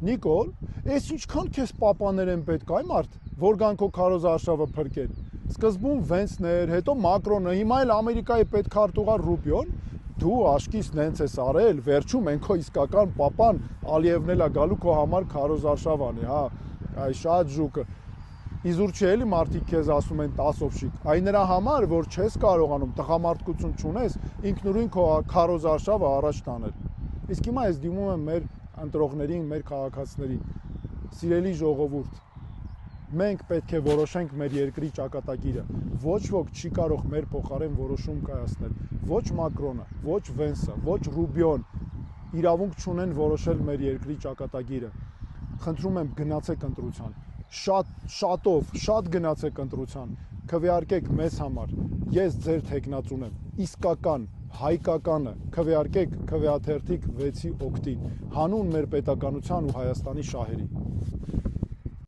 Նիկոլ, այս ինչքան քեզ պապաներ են պետք, այ մարդ, որ գան քո քարոզ արշավը փրկեն։ Սկզբում Վենսներ, հետո Մակրոնը, հիմա էլ Ամերիկայի պետքարտուղար Ռուբիոն, դու աշկիս նենց ես արել, վերջում են քո իսկական պապան Ալիևն էլա գալու քո համար քարոզ արշավ անի, հա, այ շատ ժուկը։ Իզուր չէ էլի մարդիկ քեզ ասում են 10 օբշիկ, այն նրա համար, որ չես կարողանում տղամարդկություն չունես, ինքնուրույն քո քարոզ արշավը առաջ տանել։ Իսկ հիմա ես դիմում եմ մեր ընտրողներին, մեր քաղաքացիներին, սիրելի ժողովուրդ, մենք պետք է որոշենք մեր երկրի ճակատագիրը, ոչ ոք չի կարող մեր փոխարեն որոշում կայացնել, ոչ Մակրոնը, ոչ Վենսը, ոչ Ռուբիոն իրավունք չունեն որոշել մեր երկրի ճակատագիրը։ Խնդրում եմ գնացեք ընտրության, շատ գնացեք ընտրության, քվեարկեք մեզ համար, ես ձեր թեկնածուն եմ, իսկական, հայկականը, քվեարկեք քվեաթերթիկ 6-ի օգտին, հանուն մեր պետականության ու Հայաստանի շահերի։